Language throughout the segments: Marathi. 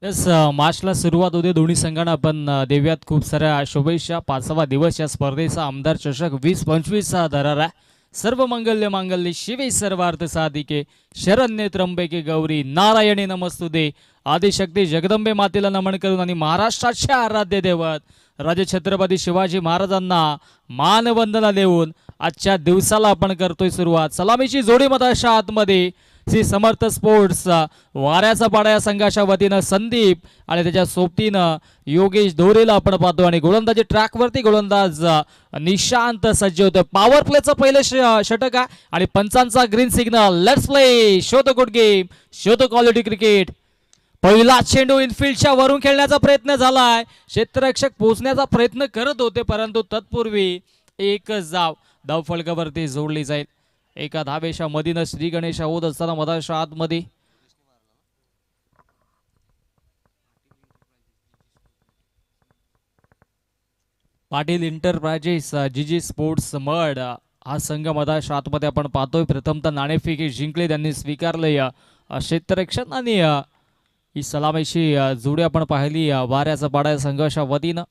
यस मार्चला सुरुवात होते दोन्ही संघांना आपण देऊयात खूप साऱ्या शुभेच्छा. 5वा दिवस या स्पर्धेचा आमदार चषक 2025चा दरार आहे. सर्व मंगल्य मांगल्य शिवे सर्वार्थ साधिके शरण्ये त्र्यंबके गौरी नारायणी नमस्तुते. आदिशक्ती जगदंबे मातेला नमन करून आणि महाराष्ट्राच्या आराध्य दैवत राजे छत्रपती शिवाजी महाराजांना मानवंदना देऊन आजच्या दिवसाला आपण करतोय सुरुवात. सलामीची जोडी मताच्या आतमध्ये श्री समर्थ स्पोर्ट्स वाऱ्याचा पाडा या संघाच्या वतीनं संदीप आणि त्याच्या सोबतीनं योगेश धोरेला आपण पाहतो. आणि गोलंदाजी ट्रॅकवरती गोलंदाज निशांत सज्ज होतं. पॉवर प्लेचं पहिले षटक आहे आणि पंचांचा green signal. Let's play, show the good game, show the quality cricket. पहिला चेंडू इनफिल्डच्या वरून खेळण्याचा प्रयत्न झालाय. क्षेत्ररक्षक पोहोचण्याचा प्रयत्न करत होते, परंतु तत्पूर्वी एकच धाव फलकावरती जोडली जाईल. एका धावेच्या मधीनं श्री गणेश होत असताना मधाच्या आतमध्ये पाटील इंटरप्राइजेस जीजी स्पोर्ट्स मड हा संघ मधाच्या आतमध्ये आपण पाहतोय. प्रथमतः नाणेफेक जिंकले त्यांनी स्वीकारले क्षेत्ररक्षण आणि ही सलामीची जोडी आपण पाहिली वाऱ्याचा पाडा संघाच्या वतीनं.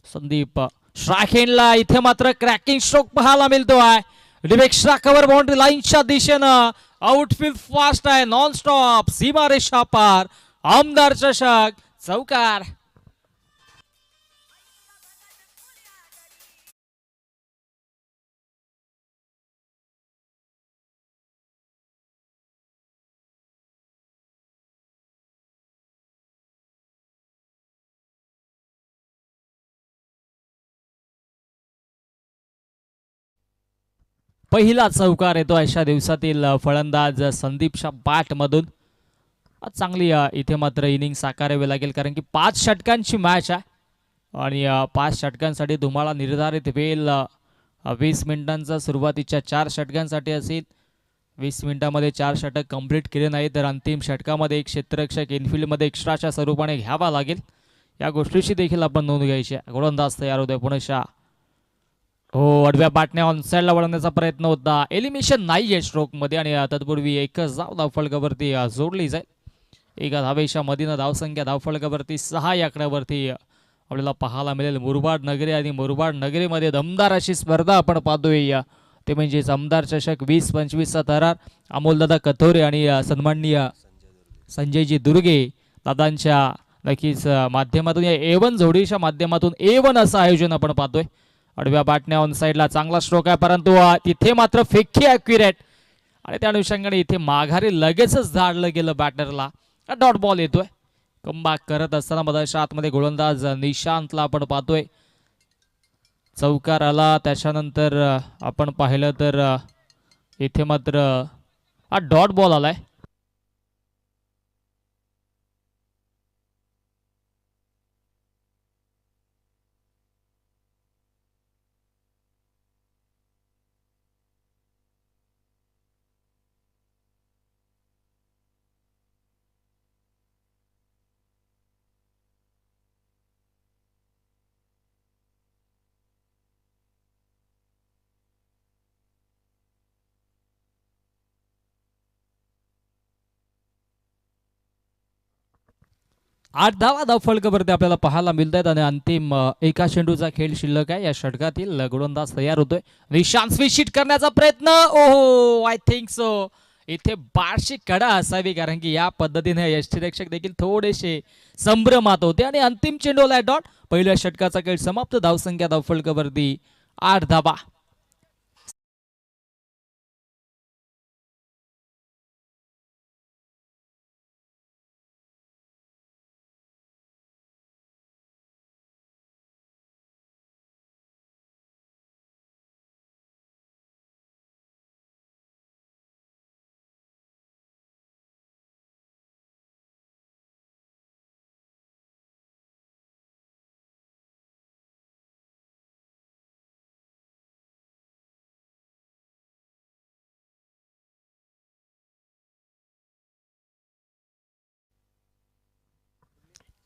संदीप श्राखेनला इथे मात्र क्रॅकिंग स्ट्रोक पाहायला मिळतो आहे. डिबेक्स्ट्रा कव्हर बाउंड्री लाईनच्या दिशेनं आउटफील्ड फास्ट आहे, नॉन स्टॉप सीमारेषा पार. आमदार चषक चौकार. पहिला चौकार येतो अशा दिवसातील फलंदाज संदीपच्या बॅट मधून. चांगली इथे मात्र इनिंग साकारावी लागेल, कारण की 5 षटकांची मॅच आहे आणि 5 षटकांसाठी तुम्हाला निर्धारित वेळ 20 मिनिटांचा सुरुवातीच्या 4 षटकांसाठी असेल. 20 मिनिटांमध्ये 4 षटक कंप्लीट केले नाही तर अंतिम षटकामध्ये एक क्षेत्ररक्षक इनफिल्डमध्ये एक्स्ट्राच्या स्वरूपाने घ्यावा लागेल. या गोष्टीची देखील आपण नोंद घ्यायची आहे. गोलंदाज तयार होतोय पुणेशा. हो, आडव्या बाटण्या ऑनसाइडला वळवण्याचा प्रयत्न होता. एलिमिनेशन नाही आहे स्ट्रोकमध्ये आणि तत्पूर्वी एकच धाव फलकावरती जोडली जाईल. एका धावेच्या मधीनं धावसंख्या धावफलकावरती 6 या आकड्यावरती आपल्याला पाहायला मिळेल. मुरबाड नगरी आणि मुरबाड नगरीमध्ये दमदार अशी स्पर्धा आपण पाहतोय. ते म्हणजेच आमदार चषक 2025चा थरार. अमोलदादा कथोरे आणि सन्माननीय संजयजी दुर्गे दादांच्या नक्कीच माध्यमातून या A1 जोडीच्या माध्यमातून A1 असं आयोजन आपण पाहतोय. आडव्या बाटण्या ऑन साईडला चांगला स्ट्रोक आहे, परंतु तिथे मात्र फेकी ॲक्युरेट आणि त्या अनुषंगाने इथे माघारी लगेचच झाडलं गेलं बॅटरला. डॉट बॉल येतोय. कमबॅक करत असताना मधाच्या आतमध्ये गोलंदाज निशांतला आपण पाहतोय. चौकार आला त्याच्यानंतर आपण पाहिलं तर इथे मात्र डॉट बॉल आलाय. आठ धावा फलकावरती आपल्याला पाहायला मिळत आहेत आणि अंतिम एका चेंडूचा खेळ शिल्लक आहे. या षटकातील गोलंदाज तयार होतोय. निशांत स्वीट करण्याचा प्रयत्न. ओहो, आय थिंक सो इथे बारशी कडा असावी, कारण की या पद्धतीने यष्टीरक्षक देखील थोडेसे संभ्रमात होते आणि अंतिम चेंडूला डॉट. पहिल्या षटकाचा खेळ समाप्त. धावसंख्या धावफलकावरती 8 धावा.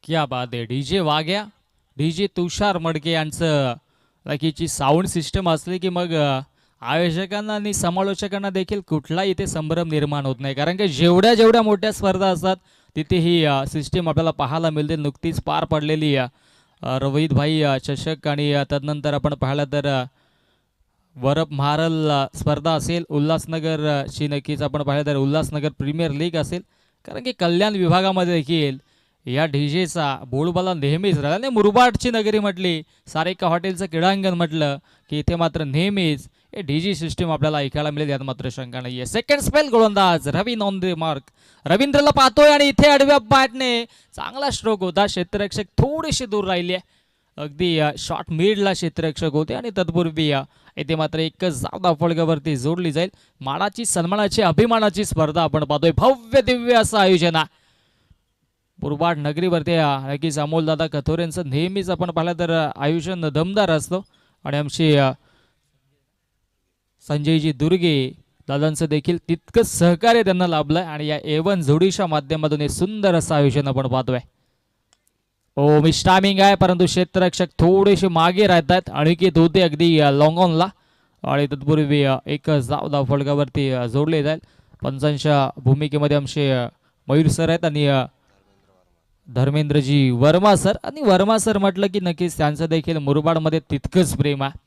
क्या बात आहे. डीजे वाग्या, डीजे तुषार मडके यांचं नक्कीची साऊंड सिस्टम असली की मग आयोजकांना आणि समालोचकांना देखील कुठला इथे संभ्रम निर्माण होत नाही, कारण की जेवढ्या जेवढ्या मोठ्या स्पर्धा असतात तिथे ही सिस्टीम आपल्याला पाहायला मिळते. नुकतीच पार पडलेली रोहित भाई चषक आणि तदनंतर आपण पाहिलं तर वरप महारल स्पर्धा असेल, उल्हासनगर ची नक्कीच आपण पाहिलं तर उल्हासनगर प्रीमियर लीग असेल, कारण की कल्याण विभागामध्ये देखील या डीजेचा बोलबाला नेहमीच राहिला. आणि मुरबाडची नगरी म्हटली, सारेका हॉटेलचं क्रीडांगण म्हटलं की इथे मात्र नेहमीच हे डीजी सिस्टीम आपल्याला ऐकायला मिळेल, यात मात्र शंका नाहीये. सेकंड स्पेल गोलंदाज रवी ऑन द मार्क. रवींद्रला पाहतोय आणि इथे आडव्या बॅटने चांगला स्ट्रोक होता. क्षेत्ररक्षक थोडीशी दूर राहिली आहे, अगदी शॉर्ट मिडला क्षेत्ररक्षक होते आणि तत्पूर्वी इथे मात्र एकच धाव फलकावरती जोडली जाईल. मानाची सन्मानाची अभिमानाची स्पर्धा आपण पाहतोय. भव्य दिव्य असं आयोजन आहे मुरबाड नगरीवरती. नक्कीच अमोलदादा कथोरेंचं नेहमीच आपण पाहिलं तर आयोजन दमदार असतो आणि आमची संजयजी दुर्गे दादांचं देखील तितकंच सहकार्य त्यांना लाभलंय आणि या एवन जोडीच्या माध्यमातून हे सुंदर असं आयोजन आपण पाहतोय. ओ मिस टायमिंग आहे, परंतु क्षेत्ररक्षक थोडेसे मागे राहत आहेत. अनिकेत होते अगदी लॉंग ऑनला आणि तत्पूर्वी एकच धाव फलकावरती जोडले जाईल. पंचांच्या भूमिकेमध्ये आमचे मयूर सर आहेत आणि धर्मेंद्रजी वर्मा सर. आणि वर्मा सर म्हटलं की नक्कीच त्यांचं देखील मुरबाडमध्ये तितकंच प्रेम आहे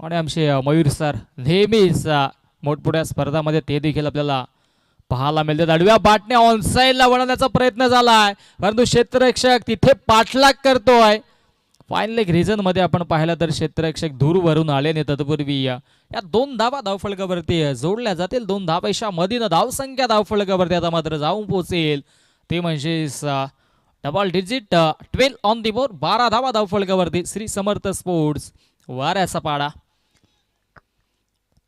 आणि आमचे मयूर सर नेहमीच मोठमोठ्या स्पर्धामध्ये ते देखील आपल्याला पाहायला मिळतात. आडव्या बाटने ऑनसाईडला वळवण्याचा प्रयत्न झालाय, परंतु क्षेत्ररक्षक तिथे पाठलाग करतोय. फायनल एक रिझन मध्ये आपण पाहिलं तर क्षेत्ररक्षक दूरवरून आल्याने तत्पूर्वी या दोन धावा धावफलकावरती जोडल्या जातील. 2 धावेच्या मधीन धावसंख्या धावफलकावरती आता मात्र जाऊन पोहोचेल, ते म्हणजे double digit 12 on the board. 12 धावा धावफलकावरती. श्री समर्थ स्पोर्ट्स वाऱ्याचा पाडा.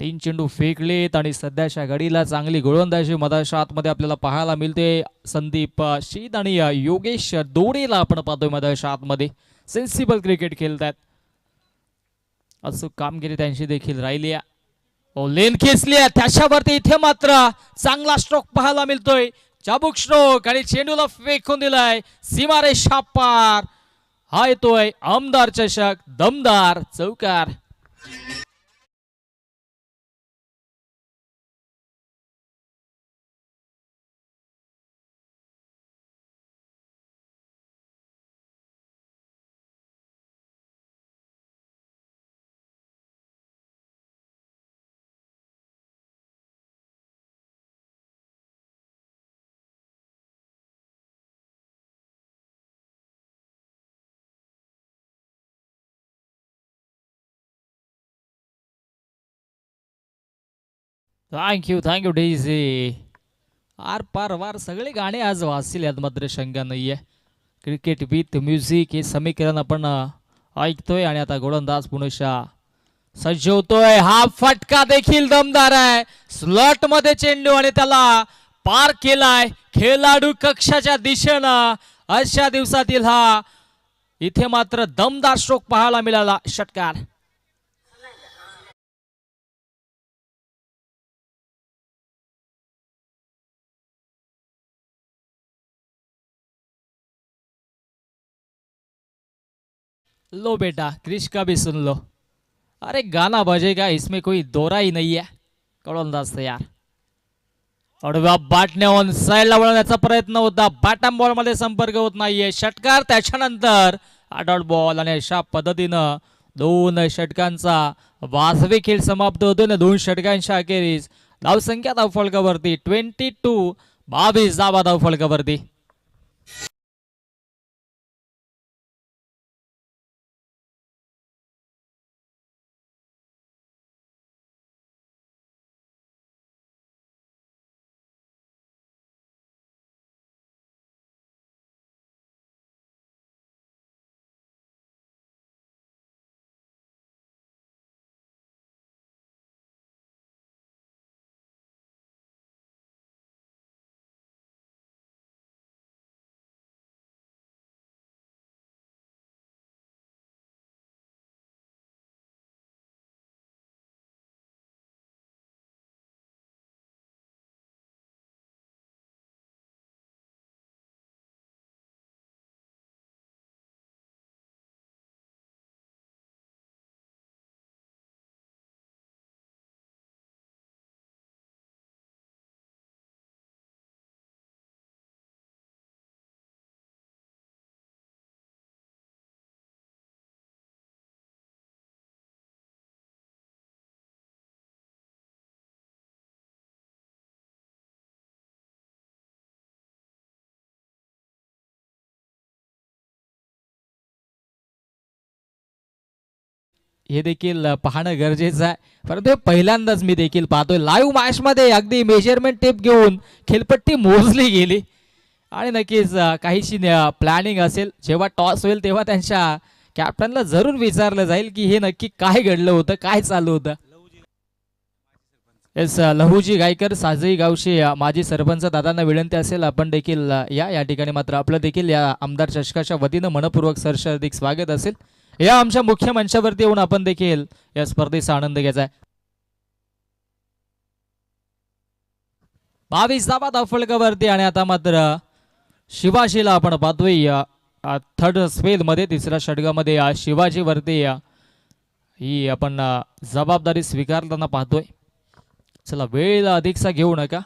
3 चेंडू फेकलेत आणि सध्याच्या घडीला चांगली गोलंदाजी मधाच्या आतमध्ये आपल्याला पाहायला मिळते. संदीप शीत आणि योगेश दोडेला आपण पाहतोय मधाच्या आतमध्ये. सेन्सिबल क्रिकेट खेळतात, अचूक कामगिरी त्यांची देखील राहिली आहे. लेन खेचली आहे त्याच्यावरती इथे मात्र चांगला स्ट्रोक पाहायला मिळतोय. चाबूक स्ट्रोक आणि चेंडूला फेकून दिलाय सीमारेषा पार. हा येतोय आमदार चषक, दमदार चौकार. Thank you Daisy. आर पार वार सगळे गाणे आज वाचतील, यात मात्र शंका नाहीये. क्रिकेट विथ म्युझिक हे समीकरण आपण ऐकतोय आणि आता गोलंदाज पुनशा सज्ज होतोय. हा फटका देखील दमदार आहे. स्लॉट मध्ये चेंडू आणि त्याला पार केलाय खेळाडू कक्षाच्या दिशेनं. अशा दिवसातील हा इथे मात्र दमदार स्ट्रोक पाहायला मिळाला. षटकार. लो बेटा क्रिश का भी सुन लो. अरे गाना बजेगा इसमें कोई दोरा ही नहीं है. गोलंदाज तयार. अडव्या बॅटने ऑन साइडला वळवण्याचा प्रयत्न होता, बॅटम बॉल मध्ये संपर्क होत नाहीये. षटकार त्याच्यानंतर डॉट बॉल आणि अशा पद्धतीनं 2 षटकांचा वाजवी खेळ समाप्त होतो ना. 2 षटकांच्या अखेरीस धावसंख्या धावफलकावरती 22 धावा धावफलकावरती. हे देखील पाहणं गरजेचं आहे. परंतु हे पहिल्यांदाच मी देखील पाहतोय लाईव्ह मॅच मध्ये अगदी मेजरमेंट टेप घेऊन खेळपट्टी मोजली गेली. आणि नक्कीच काहीशी प्लॅनिंग असेल. जेव्हा टॉस होईल तेव्हा त्यांच्या कॅप्टनला जरूर विचारलं जाईल की हे नक्की काय घडलं होतं, काय चालू होतं. येस, लहूजी गायकर साजई गावचे माजी सरपंच दादांना विनंती असेल आपण देखील या ठिकाणी मात्र आपलं देखील या आमदार चषकाच्या वतीनं मनपूर्वक सरस अधिक स्वागत असेल. या आमच्या मुख्य मंचावरती येऊन आपण देखील या स्पर्धेचा आनंद घ्यायचा आहे. 22 धावा धावफलकावरती आणि आता मात्र शिवाजीला आपण पाहतोय थर्ड स्पेल मध्ये तिसऱ्या षटकामध्ये शिवाजीवरती ही आपण जबाबदारी स्वीकारताना पाहतोय. चला वेळ अधिकचा घेऊ नका.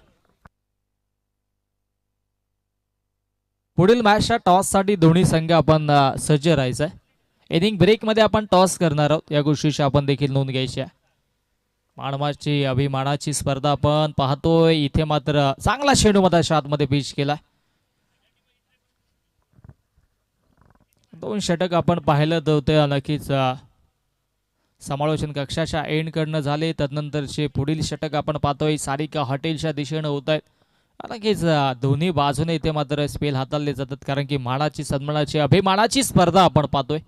पुढील मॅचच्या टॉस साठी दोन्ही संघ आपण सज्ज राहायचा आहे. इनिंग ब्रेक मध्ये आपण टॉस करणार आहोत, या गोष्टीची आपण देखील नोंद घ्यायची आहे. मानवाची अभिमानाची स्पर्धा आपण पाहतोय. इथे मात्र चांगला चेंडू मधाच्या आतमध्ये पिच केला. 2 षटक आपण पाहिलं होतं. नक्कीच समालोचन कक्षाच्या एंड कडनं झाले. तदनंतरचे पुढील षटक आपण पाहतोय सारिका हॉटेलच्या दिशेनं होत आहेत. नक्कीच दोन्ही बाजूने इथे मात्र स्पेल हाताळले जातात, कारण की मानाची सन्मानाची अभिमानाची स्पर्धा आपण पाहतोय.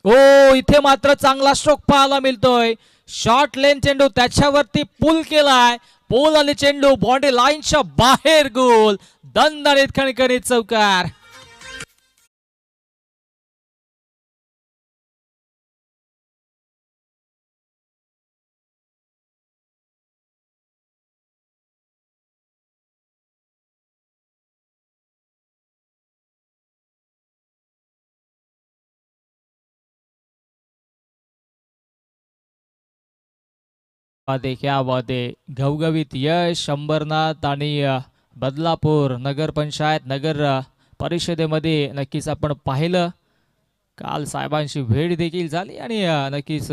ओ इथे मात्र चांगला स्ट्रोक पाहायला मिळतोय. शॉर्ट लेन चेंडू त्याच्यावरती पुल केलाय. पोल आणि चेंडू बॉडी लाईनच्या बाहेर गोल. दणदणीत खणखणीत चौकार. क्या बात आहे. घवघवीत यश अंबरनाथ आणि बदलापूर नगरपंचायत नगर परिषदेमध्ये नक्कीच आपण पाहिलं. काल साहेबांची भेट देखील झाली आणि नक्कीच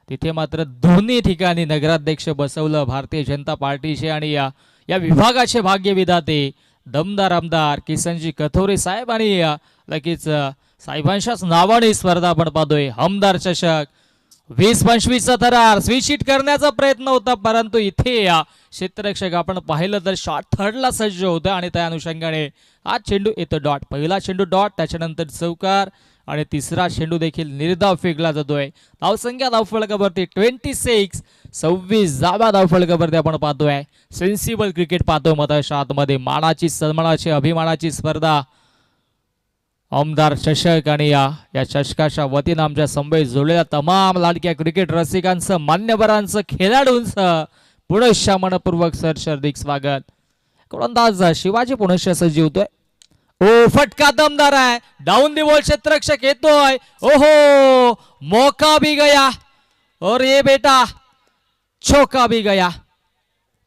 तिथे मात्र दोन्ही ठिकाणी नगराध्यक्ष बसवलं भारतीय जनता पार्टीचे आणि या विभागाचे भाग्यविधाते दमदार आमदार किसनजी कथोरे साहेब आणि नक्कीच साहेबांच्याच नावाने स्पर्धा आपण पाहतोय. आमदार चषक 20-25चा थरार स्वीचिट करण्याचा प्रयत्न होता, परंतु इथे क्षेत्ररक्षक आपण पाहिलं तर शॉट थर्डला सज्ज होतं आणि त्या अनुषंगाने हा चेंडू येतो डॉट. पहिला चेंडू डॉट, त्याच्यानंतर चौकार आणि तिसरा चेंडू देखील निर्धाव फेकला जातोय. धावसंख्या धावफलकावरती 26 धावा धावफलकावरती आपण पाहतोय. सेन्सिबल क्रिकेट पाहतोय मताच्या आतमध्ये. मानाची सन्मानाची अभिमानाची स्पर्धा आमदार चषक आणि या चषकाच्या वतीनं आमच्या संबंधित जोडलेल्या तमाम लाडक्या क्रिकेट रसिकांचं मान्यवरांचं खेळाडूंचं पुनश्च मनपूर्वक सरसर्दिक स्वागत. गोलंदाज शिवाजी पुनश्च सजीवतोय. ओ फटका दमदार आहे. डाऊन दी बॉल क्षेत्ररक्षक येतोय. ओहो मौका भी गया और ये बेटा चौका भी गया.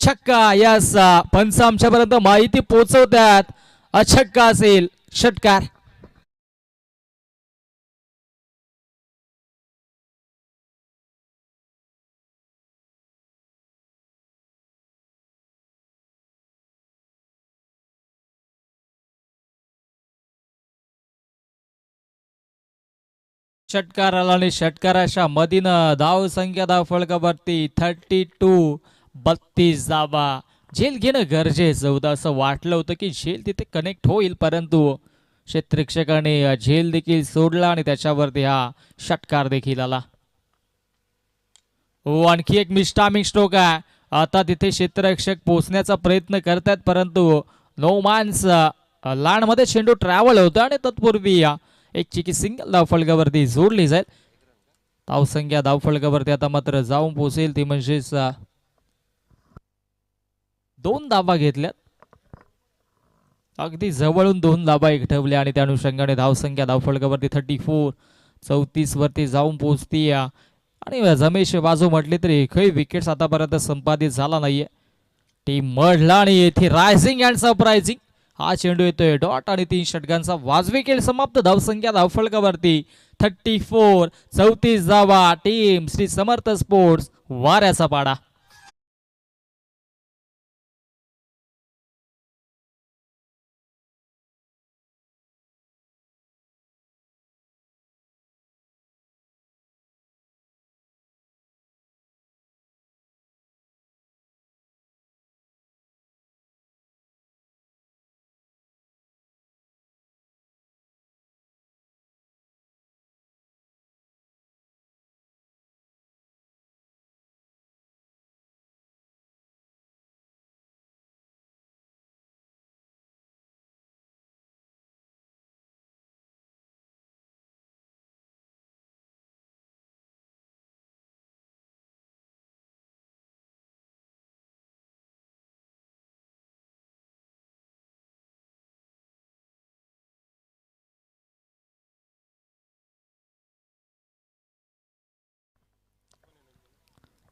छक्का. यस, पंच आमच्यापर्यंत माहिती पोहोचवतात. अछक्का असेल षटकार. षटकार आला आणि षटकाराच्या मधीनं धाव संख्या धाव फलकावरती 32 धावा. झेल घेणं गरजेचं होतं. असं वाटलं होतं की झेल तिथे कनेक्ट होईल, परंतु क्षेत्ररक्षकाने झेल देखील सोडला आणि त्याच्यावरती हा षटकार देखील आला. हो, आणखी एक मिस्टामिंग स्ट्रोक आहे. आता तिथे क्षेत्ररक्षक पोहोचण्याचा प्रयत्न करतात, परंतु नो मान्स लँड मध्ये चेंडू ट्रॅव्हल होता आणि तत्पूर्वी एक चिकी सिंगल धावफलकावरती जोडली जाईल. धावसंख्या धावफलकावरती आता मात्र जाऊन पोहोचेल ती म्हणजेच 2 धावा घेतल्यात. अगदी जवळून 2 धावा ठेवल्या आणि त्या अनुषंगाने धावसंख्या धावफलकावरती 34 वरती जाऊन पोहोचती. आणि जमेश बाजू म्हटली तरी एकही विकेट्स आतापर्यंत संपादित झाला नाहीये. टीम मढला आणि येथे रायझिंग अँड सरप्राइझिंग हा चेंडू येतोय डॉट आणि 3 षटकांचा वाजवी खेळ समाप्त. धावसंख्या धावफलकावरती 34 धावा. टीम श्री समर्थ स्पोर्ट्स वाऱ्याचा पाडा.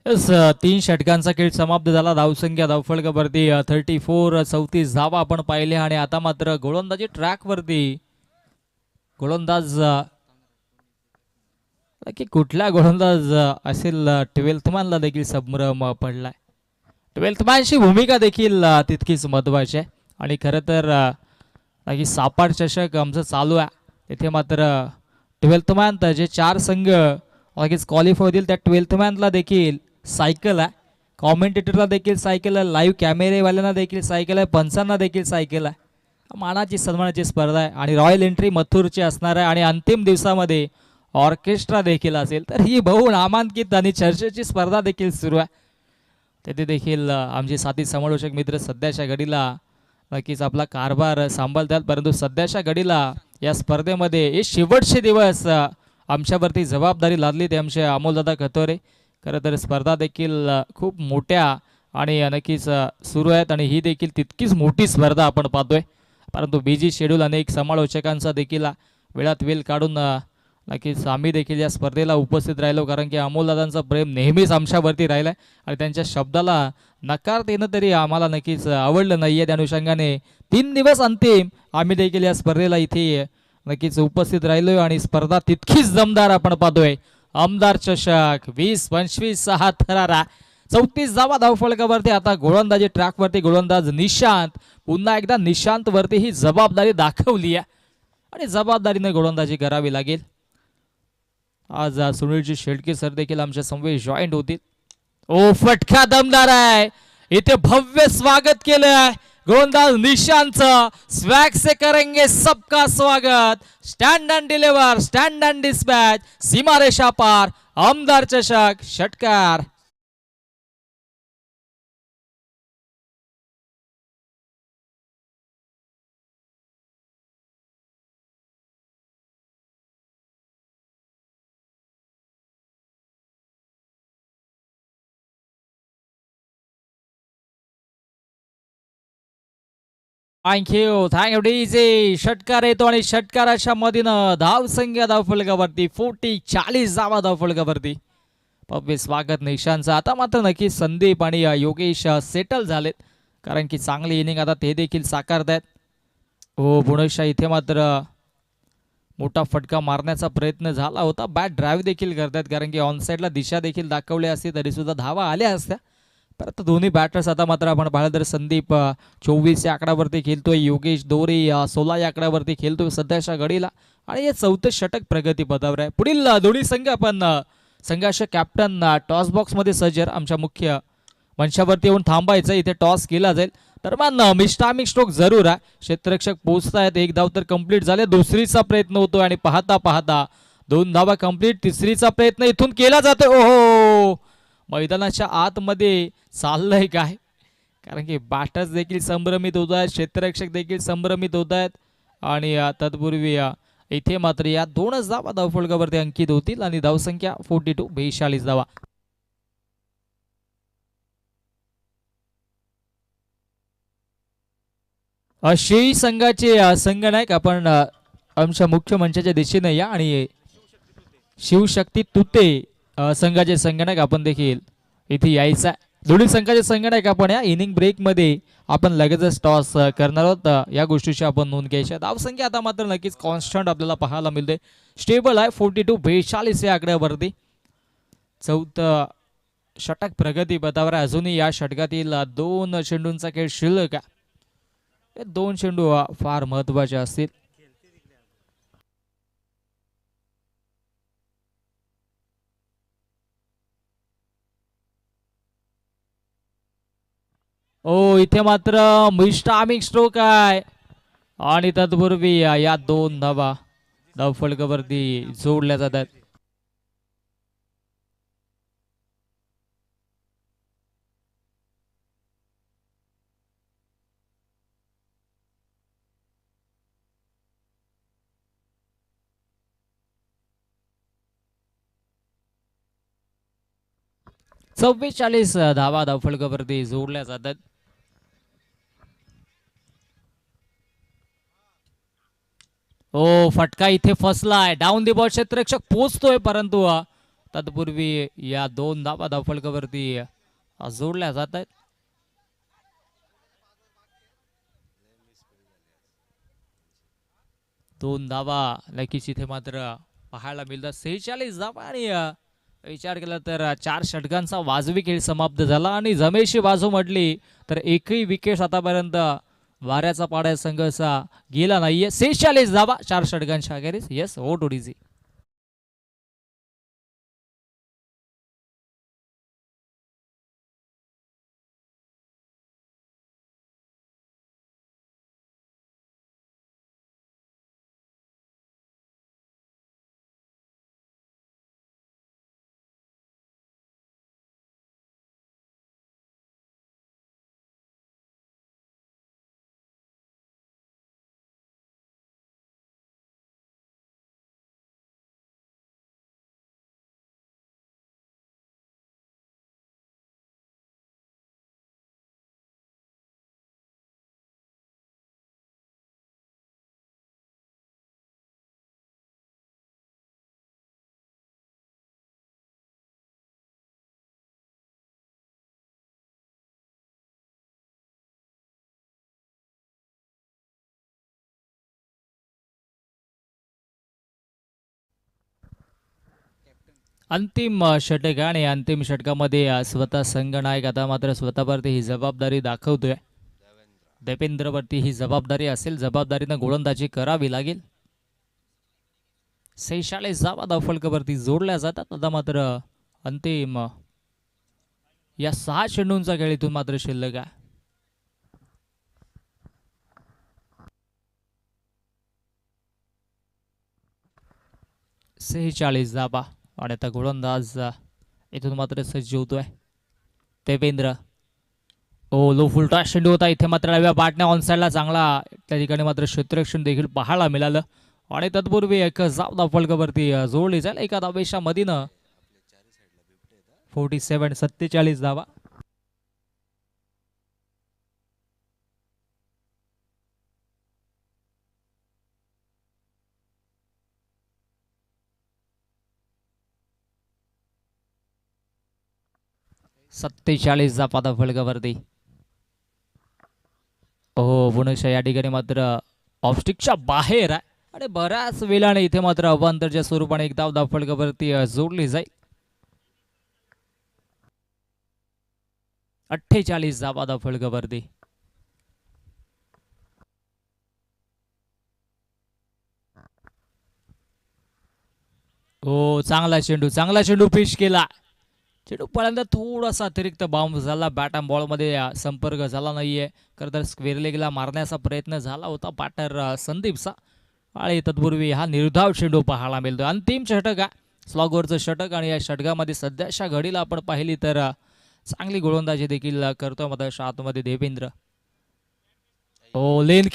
यस, 3 षटकांचा खेळ समाप्त झाला. धावसंख्या धावफलकावरती 34, 34 धावा आपण पाहिल्या. आणि आता मात्र गोलंदाजी ट्रॅक वरती गोलंदाज की कुठला गोलंदाज असेल, 12th मॅनला देखील संभ्रम पडलाय. 12th मॅनची भूमिका देखील तितकीच महत्वाची आहे. आणि खरं तर की सापाड चषक आमचं चालू आहे, तिथे मात्र 12th मॅन जे 4 संघ लगेच क्वालिफाय होतील त्या 12th मॅनला देखील सायकल आहे, कॉमेंटेटरला देखील सायकल आहे, लाईव्ह कॅमेरेवाल्यांना देखील सायकल आहे, पंचांना देखील सायकल आहे. मानाची सन्मानाची स्पर्धा आहे आणि रॉयल एंट्री मथुरची असणार आहे. आणि अंतिम दिवसामध्ये ऑर्केस्ट्रा देखील असेल. तर ही बहुनामांकित आणि चर्चेची स्पर्धा देखील सुरू आहे. तेथे देखील आमचे साथी समालोचक मित्र सध्याच्या घडीला नक्कीच आपला कारभार सांभाळतात, परंतु सध्याच्या घडीला या स्पर्धेमध्ये हे शेवटचे दिवस आमच्यावरती जबाबदारी लादली ते आमचे अमोलदादा खतोरे. खरं तर स्पर्धा देखील खूप मोठ्या आणि नक्कीच सुरू आहेत आणि ही देखील तितकीच मोठी स्पर्धा आपण पाहतोय. परंतु बिजी शेड्यूल अनेक समालोचकांचा देखील वेळात वेळ काढून नक्कीच आम्ही देखील या स्पर्धेला उपस्थित राहिलो, कारण की अमोलदादांचं प्रेम नेहमीच आमच्यावरती राहिलं आहे आणि त्यांच्या शब्दाला नकार देणं तरी आम्हाला नक्कीच आवडलं नाही आहे. त्या अनुषंगाने 3 दिवस अंतिम आम्ही देखील या स्पर्धेला इथे नक्कीच उपस्थित राहिलोय आणि स्पर्धा तितकीच दमदार आपण पाहतोय. आमदार चषक 20-25 6 थरारा 34 धावा धावफलकावरती. आता गोलंदाजी ट्रॅकवरती गोलंदाज निशांत, पुन्हा एकदा निशांत वरती ही जबाबदारी दाखवली आहे आणि जबाबदारीने गोलंदाजी करावी लागेल. आज सुनीलजी शेळके सर देखील आमच्या समवेत जॉईंट होतील. ओ फटका दमदार आहे, इथे भव्य स्वागत केलं आहे गोलंदाज निशांतचं. स्वॅग से करेंगे सबका स्वागत, stand and deliver, stand and dispatch, सीमारेषा पार, आमदार चषक षटकार. Thank you DJ. षटकार येतो आणि षटकाराच्या मधीनं धावसंख्या धावफलकावरती 40 धावा धावफलकावरती. भव्य स्वागत निशांचं. आता मात्र नक्की संदीप आणि योगेश सेटल झालेत, कारण की चांगली इनिंग आता ते देखील साकारत आहेत. हो पुणेशा इथे मात्र मोठा फटका मारण्याचा प्रयत्न झाला होता, बॅट ड्राईव्ह देखील करतात, कारण की ऑनसाईडला दिशा देखील दाखवली असती तरी सुद्धा धावा आल्या असत्या. परत दोन्ही बॅटर्स आता मात्र आपण पाहिलं तर संदीप 24 या आकड्यावरती खेळतोय, योगेश दोरे 16 या आकड्यावरती खेळतोय सध्याच्या घडीला. आणि हे 4थे षटक प्रगतीपथावर आहे. पुढील दोन्ही संघ आपण संघाचे कॅप्टन टॉस बॉक्समध्ये सज्जर आमच्या मुख्य मंचावरती येऊन थांबायचं. इथे टॉस केला जाईल. दरम्यान मिस्टामिक स्ट्रोक जरूर आहे, क्षेत्ररक्षक पोहोचतायत. 1 धाव तर कंप्लीट झाले, दुसरीचा प्रयत्न होतोय आणि पाहता पाहता 2 धावा कंप्लीट, तिसरीचा प्रयत्न इथून केला जातोय. ओहो, मैदानाच्या आतमध्ये चाललंय काय, कारण की बॅटर्स देखील संभ्रमित होत आहेत, क्षेत्ररक्षक देखील संभ्रमित होत आहेत. आणि तत्पूर्वी इथे मात्र या 2च धावा धावफलकावरती अंकित होतील आणि धावसंख्या 42 धावा. अशी संघाचे संघनायक आपण आमच्या मुख्य मंचाच्या दिशेने या. आणि शिवशक्ती तुते संघाचे संघनायक आपण देखील इथे यायचा. दोन्ही संघाचे संघनायक आपण या इनिंग ब्रेक मध्ये आपण लगेचच टॉस करणार आहोत, या गोष्टीची आपण नोंद घ्यायची. धावसंख्या आता मात्र नक्कीच कॉन्स्टंट आपल्याला पाहायला मिळते, स्टेबल आहे 42 या आकड्यावरती. 4थं षटक प्रगतीपथावर. अजूनही या षटकातील 2 चेंडूंचा खेळ शिल्लक आहे. 2 चेंडू फार महत्वाचे असतील. ओ इथे मात्र मिस्टामिक स्ट्रोक आहे आणि तत्पूर्वी या 2 धावा धावफलकावरती जोडल्या जातात. चव्वेचाळीस धावा धावफलकावरती जोडल्या जातात. ओ फटका इथे फसलाय, डाऊन दी बॉल. क्षेत्ररक्षक पोहोचतोय, परंतु तत्पूर्वी या 2 धावा धावफलकावरती जोडल्या जात आहेत. दोन धावा नक्कीच इथे मात्र पाहायला मिळतात. 46 धावा आणि विचार केला तर 4 षटकांचा वाजवी खेळ समाप्त झाला आणि जमेशी बाजू म्हटली तर एकही विकेट आतापर्यंत वाऱ्याचा पाड्या संघ असा गेला नाहीये. 46 धावा 4 षटकांच्या अखेरीस. येस, हो टोडीजी. अंतिम षटक आणि अंतिम षटकामध्ये स्वतः संघनायक आता मात्र स्वतःवरती ही जबाबदारी दाखवतोय. देवेंद्रवरती ही जबाबदारी असेल, जबाबदारीनं गोलंदाजी करावी लागेल. 46 धावा धावफलकावरती जोडल्या जातात. आता मात्र अंतिम या 6 चेंडूंचा खेळ इथून मात्र शिल्लक आहे. सेहेचाळीस धावा आणि आता गोलंदाज इथून मात्र सज्ज होतोय देवेंद्र. ओ लो फुलटा चेंडू होता इथे मात्र डाव्या बॅटने ऑनसाइडला चांगला त्या ठिकाणी मात्र क्षेत्ररक्षण देखील पाहायला मिळालं आणि तत्पूर्वी एक जाव धावफलकावरती जोडली जाईल एका धावेच्या मधीनं. 47 धावा. धावा धावफलकावरती. हो पुनश्च या ठिकाणी मात्र ऑफस्टिकच्या बाहेर आहे आणि बऱ्याच वेळाने इथे मात्र अवांतरच्या स्वरूपाने एक धावफलकावरती जोडली जाईल. 48 धावा धावफलकावरती. हो चांगला चेंडू पिच केला. चेंडू पहिल्यांदा थोडासा अतिरिक्त बाउन्स झाला. बॅट अँड बॉलमध्ये संपर्क झाला नाहीये. खरं तर स्क्वेअर लेगला मारण्याचा प्रयत्न झाला होता बॅटर संदीपचा आणि तत्पूर्वी हा निर्धाव चेंडू पाहायला मिळतो. अंतिम षटक आहे स्लॉगवरचं षटक आणि या षटकामध्ये सध्याच्या घडीला आपण पाहिली तर चांगली गोलंदाजी देखील करतो मध्ये आतमध्ये देवेंद्र. ओ लेन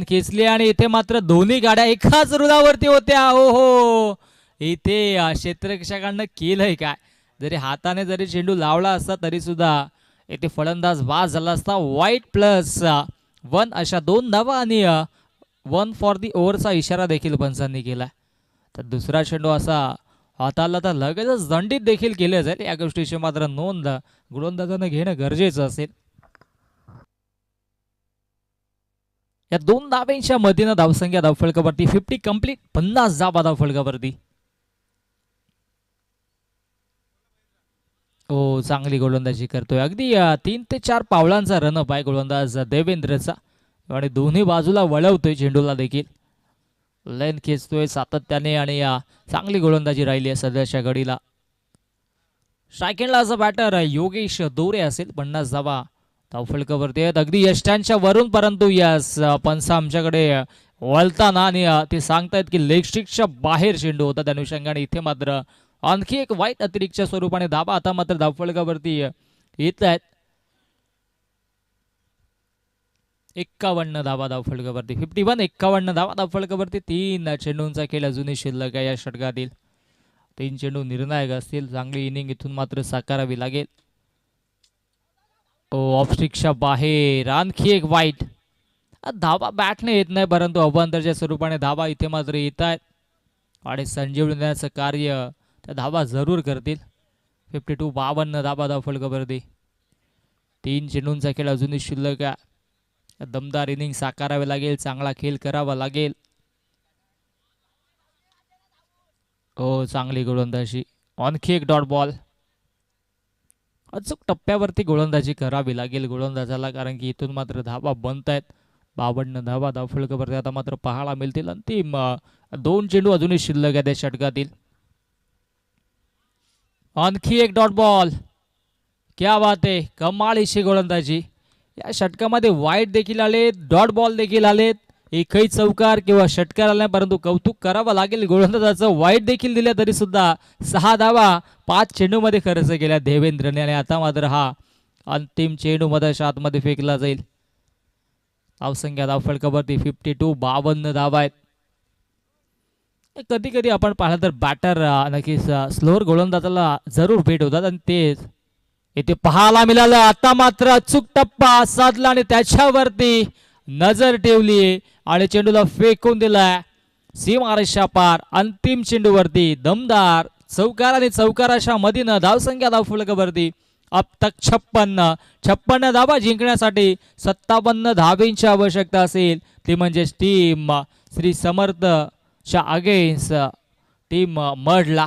खेचली आणि इथे मात्र दोन्ही गाड्या एकाच रुळावरती होत्या. ओ हो इथे क्षेत्ररक्षकांना केलंय काय. जरी हाताने जरी चेंडू लावला असता तरी सुद्धा इथे फलंदाज बाद झाला असता. वाईट +1 अशा 2 धावा आणि 1 फॉर दी ओव्हरचा इशारा देखील पंचांनी केला. तर दुसरा चेंडू असा हाताला तर लगेचच दंडित देखील केले जाईल. या गोष्टीची मात्र नोंद गोलंदाजानं घेणं गरजेचं असेल. या 2 धाब्यांच्या मधीनं धावसंख्या धावफलकावरती 50 कंप्लीट. 50 धावा धावफलकावरती. हो चांगली गोलंदाजी करतोय. अगदी 3 ते 4 पावलांचा रनअप आहे गोलंदाज देवेंद्रचा आणि दोन्ही बाजूला वळवतोय चेंडूला देखील. लेन खेचतोय सातत्याने आणि चांगली गोलंदाजी राहिली आहे सध्याच्या घडीला. स्ट्रायकिंगला असा बॅटर योगेश दोरे असेल. 50 धावा धावफलकावरती आहेत अगदी यष्टांच्या वरून, परंतु यस पंचा आमच्याकडे वळताना आणि ते सांगतायत की लेग स्टिकच्या बाहेर चेंडू होता. त्या अनुषंगाने इथे मात्र आणखी एक वाईट अतिरिक्तच्या स्वरूपाने धावा आता मात्र धावफलकावरती येत आहेत. 51 धावा धावफलकावरती. 51 धावा धावफलकावरती. 3 चेंडूंचा खेळ अजूनही शिल्लक आहे या षटकातील. 3 चेंडू निर्णायक असतील. चांगली इनिंग इथून मात्र साकारावी लागेल. ऑफस्टिकच्या बाहेर आणखी एक वाईट. धावा बॅटने येत नाही परंतु अवांतरच्या स्वरूपाने धावा इथे मात्र येत आहेत. आणि संजीवनी देण्याचं कार्य त्या धावा जरूर करतील. 52 52 धाबा फलकावरती. 3 चेंडूंचा खेळ अजूनही शिल्लक आहे. दमदार इनिंग साकारावे लागेल, चांगला खेळ करावा लागेल. हो, चांगली गोलंदाजी. आणखी एक डॉट बॉल. अचूक टप्प्यावरती गोलंदाजी करावी लागेल गोलंदाजाला, कारण की इथून मात्र धावा बनत आहेत. 52 धावा फलकावरती आता मात्र पाहायला मिळतील. अंतिम 2 चेंडू अजूनही शिल्लक आहे त्या षटकातील. आणखी एक डॉट बॉल. क्या बात आहे, कमालीची गोलंदाजी. या षटकामध्ये वाईट देखील आले, डॉट बॉल देखील आलेत. एकही चौकार किंवा षटकार आला, परंतु कौतुक करावं लागेल गोलंदाजाचं. वाईट देखील दिल्या तरी सुद्धा 6 धावा 5 चेंडूमध्ये खर्च केल्या देवेंद्रने. आणि आता मात्र हा अंतिम चेंडू मध्ये आतमध्ये फेकला जाईल. धावसंख्या धावफलकावरती 52 52 धावा आहेत. कधी कधी आपण पाहिलं तर बॅटर नक्कीच स्लोअर गोलंदाजाला जरूर भेट होतात, आणि तेच इथे पाहायला मिळालं. आता मात्र अचूक टप्पा साधला आणि त्याच्यावरती नजर ठेवली आणि चेंडूला फेकून दिलाय सीमारेषा पार. अंतिम चेंडूवरती दमदार चौकार आणि चौकाराच्या मधीनं धावसंख्या धावफलकावरती अब तक 56 धावा जिंकण्यासाठी 57 धावेंची आवश्यकता असेल. ती म्हणजे team Shri समर्थच्या against team Mandla.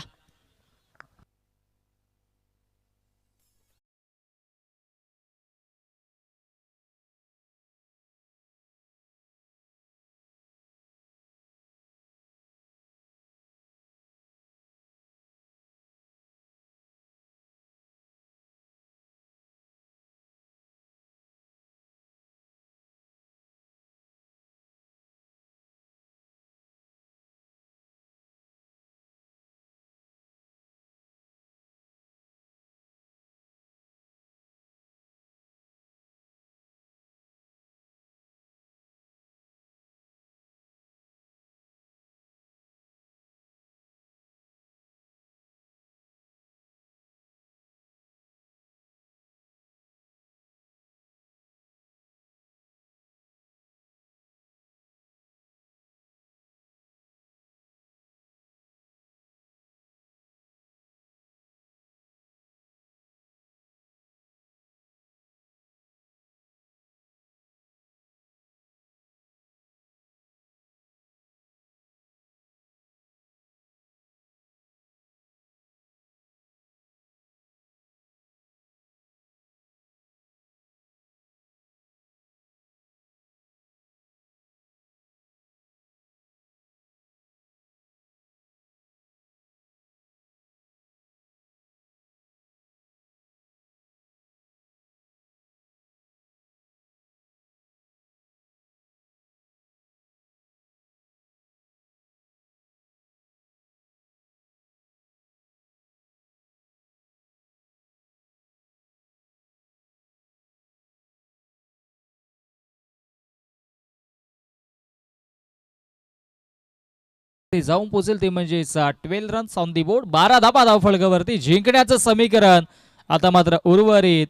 जाऊन पोहोचेल ते म्हणजे 12 रन्स ऑन दी बोर्ड. 12 धाबा धावफलकावरती जिंकण्याचं समीकरण. आता मात्र उर्वरित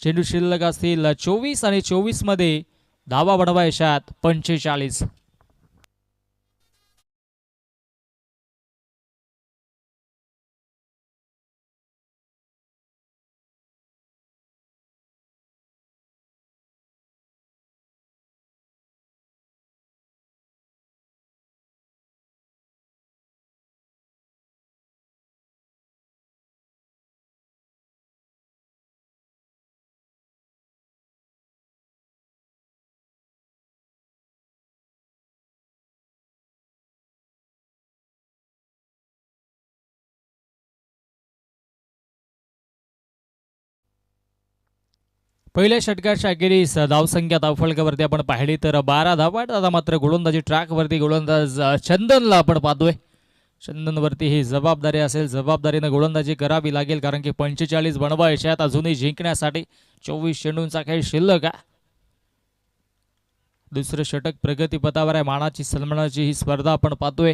चेंडू शिल्लक असतील 24 आणि 24 मध्ये धावा बनवायच्यात 45. पहिल्या षटकाच्या अखेरीस धावसंख्या धावफलकावरती आपण पाहिली तर 12 धावा. आता मात्र गोलंदाजी ट्रॅकवरती गोलंदाज चंदनला आपण पाहतोय. चंदनवरती ही जबाबदारी असेल, जबाबदारीनं गोलंदाजी करावी लागेल, कारण की 45 बनवायच्यात अजूनही जिंकण्यासाठी. 24 चेंडूंचा खेळ शिल्लक आहे. दुसरं षटक प्रगतीपथावर आहे. मानाची सन्मानाची ही स्पर्धा आपण पाहतोय.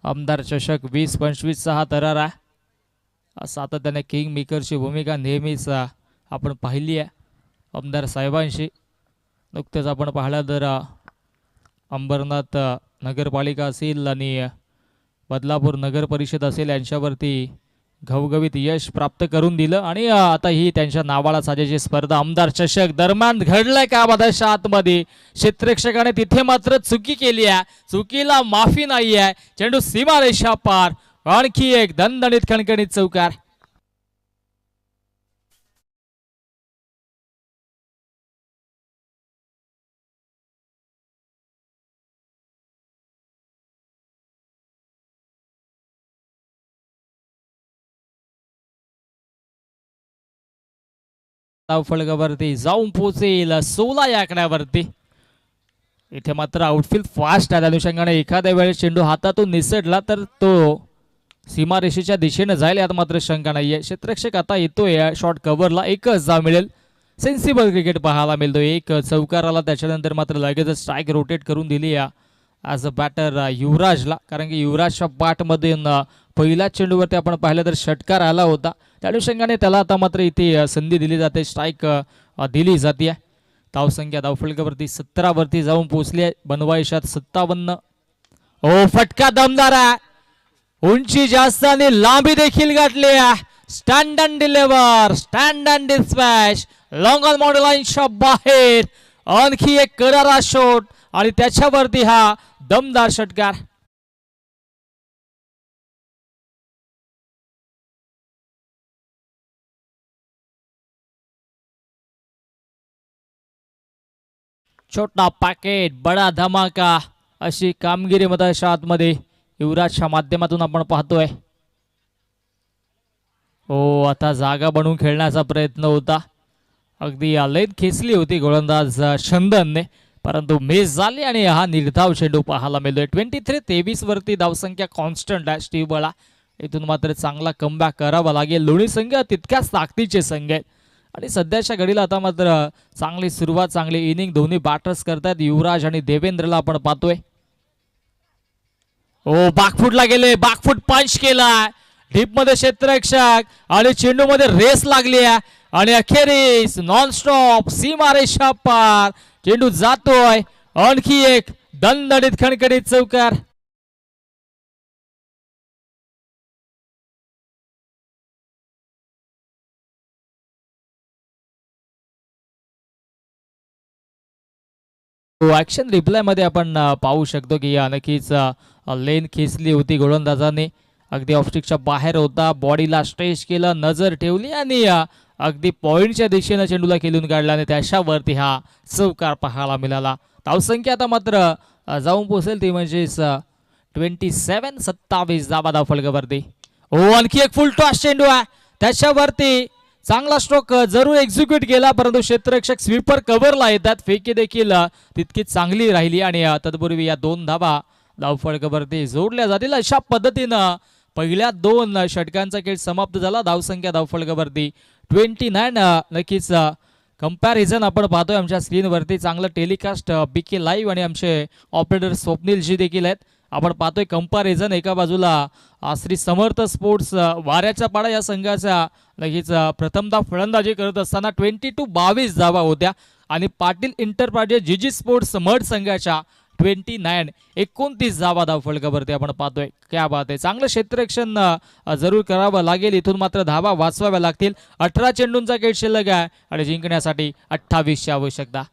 आमदार चषक 20-25 हा थरार आहे. सातत्याने किंग मेकरची भूमिका नेहमीच आपण पाहिली आहे आमदार साहेबांशी. नुकतेच आपण पाहिलं तर अंबरनाथ नगरपालिका असेल आणि बदलापूर नगर परिषद असेल यांच्यावरती घवघवीत यश प्राप्त करून दिलं आणि आता ही त्यांच्या नावाला साजेची स्पर्धा आमदार चषक दरम्यान घडलाय का बधाच्या आतमध्ये क्षेत्ररक्षकाने तिथे मात्र चुकी केली आहे, चुकीला माफी नाही आहे. चेंडू सीमारेषा पार, आणखी एक दणदणीत खणखणीत चौकार. फलकावरती जाऊन पोहोचेल 16 या आकड्यावरती. इथे मात्र आउटफील्ड फास्ट आहे, अनुषंगाने एखाद्या वेळेस चेंडू हातातून निसटला तर तो सीमारेषेच्या दिशेने जाईल यात मात्र शंका नाहीये. क्षेत्ररक्षक आता येतोय शॉट कव्हरला, एकच धाव मिळेल. सेन्सिबल क्रिकेट पाहायला मिळतो. एक चौकार आला, त्याच्यानंतर मात्र लगेच स्ट्राईक रोटेट करून दिली ॲज अ बॅटर युवराजला, कारण की युवराजच्या पाठमधून पहिल्या चेंडूवरती आपण पाहिलं तर षटकार आला होता. त्या अनुषंगाने त्याला आता मात्र इथे संधी दिली जाते, स्ट्राईक दिली जाते. धावसंख्या धावफलकावरती 17 वरती जाऊन पोहोचली आहे. बनवायशात 57. ओ फटका दमदार आहे, उंची जास्त आणि लांबी देखील गाठली आहे. Stand and deliver, stand and dispatch, long on model लाईनच्या बाहेर आणखी एक करारा शॉट आणि त्याच्यावरती हा दमदार षटकार. छोटा पॅकेट बडा धमाका अशी कामगिरी मधाच्या आतमध्ये युवराजच्या माध्यमातून आपण पाहतोय. हो, आता जागा बनवून खेळण्याचा प्रयत्न होता, अगदी लेन खेचली होती गोलंदाज चंदनने, परंतु मिस झाली आणि हा निर्धाव चेंडू पाहायला मिळतोय. 23-23 वरती धावसंख्या कॉन्स्टंट आहे स्टीव्ह बळा. इथून मात्र चांगला कमबॅक करावा लागेल. दोन्ही संघ तितक्याच ताकदीचे संघ आहेत आणि सध्याच्या घडीला आता मात्र चांगली सुरुवात, चांगली इनिंग दोन्ही बॅटर्स करतात. युवराज आणि देवेंद्रला आपण पाहतोय. ओ बाकफुटला गेले, बाकफुट पंच केला डीप मध्ये क्षेत्ररक्षक आणि चेंडू मध्ये रेस लागली आहे आणि अखेरीस नॉन स्टॉप सीमारेषा पार चेंडू जातोय. आणखी एक दणदणीत खणखणीत चौकार. ऍक्शन रिप्लाय मध्ये आपण पाहू शकतो की नक्कीच लेन खेचली होती गोलंदाजाने, अगदी ऑफस्टिकच्या बाहेर होता, बॉडीला स्ट्रेच केलं, नजर ठेवली आणि अगदी पॉइंटच्या दिशेने चेंडूला खेळून काढला आणि त्याच्यावरती हा चौकार पाहायला मिळाला. धावसंख्या आता मात्र जाऊन पोहोचेल ती म्हणजे 27-27 धावा धावफलकावरती. हो, आणखी एक फुल टॉस चेंडू आहे, त्याच्यावरती चांगला स्ट्रोक जरूर एक्झिक्यूट केला, परंतु क्षेत्ररक्षक स्वीपर कव्हरला येतात. फेकी देखील तितकी चांगली राहिली आणि तत्पूर्वी या 2 धावा धावफलकावरती जोडल्या जातील. अशा पद्धतीनं पहिल्या 2 षटकांचा खेळ समाप्त झाला. धावसंख्या धावफलकावरती 29. नक्कीच कंपॅरिझन आपण पाहतोय आमच्या स्क्रीनवरती, चांगलं टेलिकास्ट बीके लाईव्ह आणि आमचे ऑपरेटर स्वप्नीलजी देखील आहेत. आपण पाहतोय कंपॅरिझन, एका बाजूला श्री समर्थ स्पोर्ट्स वाऱ्याच्या पाडा या संघाचा लगेच प्रथमदा फलंदाजी करत असताना 22 धावा होत्या आणि पाटील इंटरप्राइजेस जीजी स्पोर्ट्स मड संघाच्या 29 धावा धावफलकावरती आपण पाहतोय. क्या बात आहे, चांगलं क्षेत्ररक्षण जरूर करावं लागेल. इथून मात्र धावा वाचवाव्या लागतील. 18 चेंडूंचा खेळ शिल्लक आहे आणि जिंकण्यासाठी 28 ची आवश्यकता.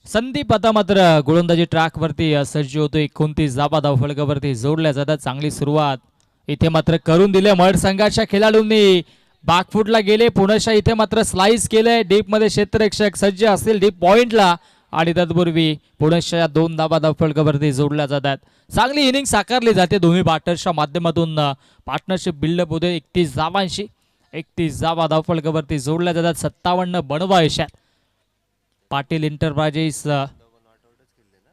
संदीप आता मात्र गोलंदाजी ट्रॅक वरती सज्ज होतो. 29 धावा धावफलकावरती जोडल्या जातात. चांगली सुरुवात इथे मात्र करून दिले मड संघाच्या खेळाडूंनी. बॅकफुटला गेले, पुनशा इथे मात्र स्लाइस केलंय. डीप मध्ये क्षेत्ररक्षक सज्ज असतील डीप पॉइंटला आणि तत्पूर्वी पुणेच्या 2 धावा धावफलकावरती जोडल्या जातात. चांगली इनिंग साकारली जाते दोन्ही बॅटर्सच्या माध्यमातून. पार्टनरशिप बिल्डअप होते 31 धावांशी. 31 धावा धावफलकावरती जोडल्या जातात. 57 बनवायच्यात. पाटील एंटरप्राइजेस,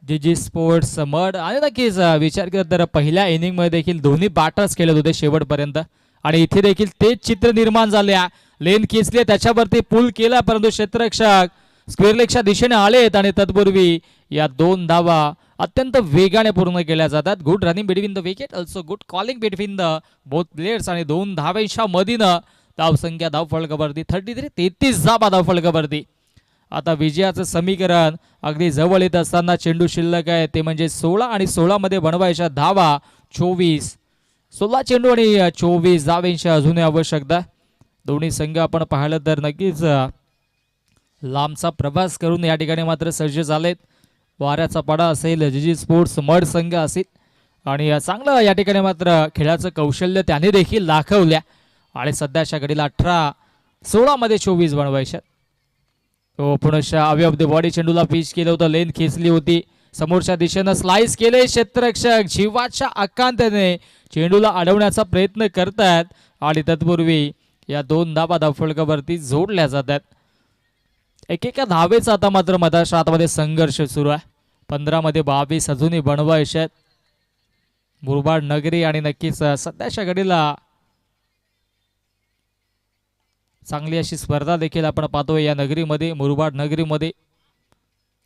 जीजी स्पोर्ट्स मड आणि नक्कीच विचार केला तर पहिल्या इनिंग मध्ये देखील दोन्ही बॅटर्स खेळत होते शेवटपर्यंत आणि इथे देखील तेच चित्र निर्माण झाले. लेन खेचले, त्याच्यावरती पुल केला, परंतु क्षेत्ररक्षक स्क्वेअर लेगच्या दिशेने आलेत आणि तत्पूर्वी या 2 धावा अत्यंत वेगाने पूर्ण केल्या जातात. Good running between the wicket, also good calling between the both players आणि 2 धावांच्या मधीनं धावसंख्या धावफलकावरती 33 धावा धावफलकावरती. आता विजयाचं समीकरण अगदी जवळ येत असताना चेंडू शिल्लक आहे ते म्हणजे 16 आणि 16 मध्ये बनवायच्या धावा 24. 16 चेंडू आणि 24 धावांची अजूनही आवश्यकता. दोन्ही संघ आपण पाहिलं तर नक्कीच लांबचा प्रवास करून या ठिकाणी मात्र सज्ज झालेत. वाऱ्याचा पडा असेल, जीजी स्पोर्ट्स मड संघ असेल आणि चांगलं या ठिकाणी मात्र खेळाचं कौशल्य त्याने देखील दाखवल्या आणि सध्याच्या घडीला 18-16 मध्ये 24 बनवायच्या. पुण्याच्या अवे ऑफ द बॉडी चेंडूला पिच केलं होतं, लेन खेचली होती, समोरच्या दिशेनं स्लाइस केले. क्षेत्ररक्षक जीवाच्या आकांताने चेंडूला अडवण्याचा प्रयत्न करतात आणि तत्पूर्वी या 2 धावा धावफलकावरती जोडल्या जातात. एकेका धावेचा आता मात्र मधाच्या आतमध्ये संघर्ष सुरू आहे. 15 मध्ये 22 अजूनही बनवायचे आहेत. मुरबाड नगरी आणि नक्कीच सध्याच्या घडीला चांगली अशी स्पर्धा देखील आपण पाहतोय या नगरीमध्ये. मुरबाड नगरीमध्ये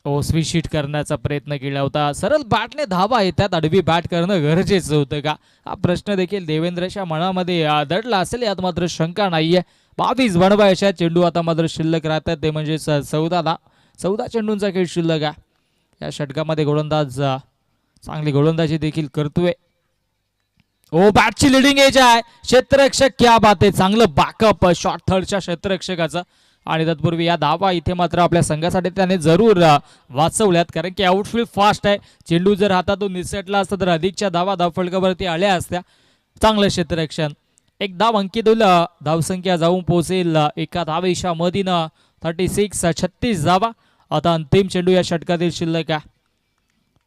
स्वीशीट करण्याचा प्रयत्न केला होता. सरळ बॅटने धावा येतात, आडवी बॅट करणं गरजेचं होतं का, हा प्रश्न देखील देवेंद्रच्या मनामध्ये दडला असेल, यात मात्र शंका नाहीये. 22 बनवायच्या. चेंडू आता मात्र शिल्लक राहतात ते म्हणजे 14 चेंडूंचा खेळ शिल्लक आहे. या षटकामध्ये गोलंदाज चांगली गोलंदाजी देखील करतोय. बॅटची लिडिंग एज आहे. क्षेत्ररक्षक क्या बात आहे, चांगलं बॅकअप शॉर्ट थर्डच्या क्षेत्ररक्षकाचा आणि तत्पूर्वी या धावा इथे मात्र आपल्या संघासाठी त्याने जरूर वाचवल्यात कारण की आउटफील्ड फास्ट आहे. चेंडू जर हातातून निसटला असता तर अधिकच्या धावा धावफलकावरती आल्या असत्या. चांगलं क्षेत्ररक्षण. एक धाव अंकित होईल. धावसंख्या जाऊन पोहोचेल एका धावेच्या मधीनं 36 धावा. आता अंतिम चेंडू या षटकातील शिल्लक आहे.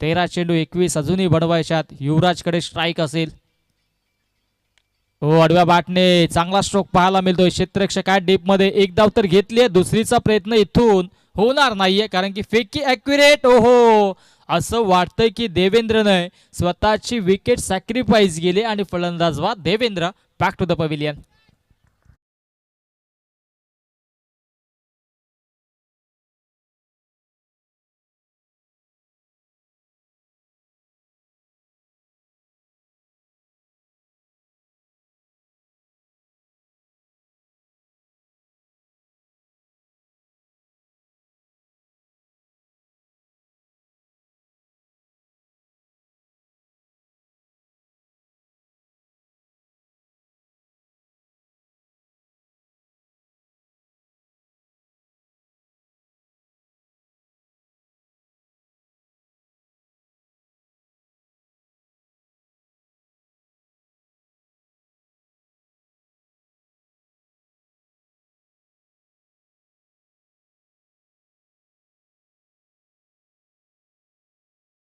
13 चेंडू 21 अजूनही बनवायच्यात. युवराजकडे स्ट्राईक असेल. आडव्या बॅटने चांगला स्ट्रोक पाहायला मिळतोय. क्षेत्ररक्षक आहे डीप मध्ये. एक धाव तर घेतली. दुसरीचा प्रयत्न इथून होणार नाहीये कारण की फेकी ॲक्युरेट. असं वाटतंय की देवेंद्रने स्वतःची विकेट सॅक्रिफाईस केली आणि फलंदाज वा Devendra back to the pavilion.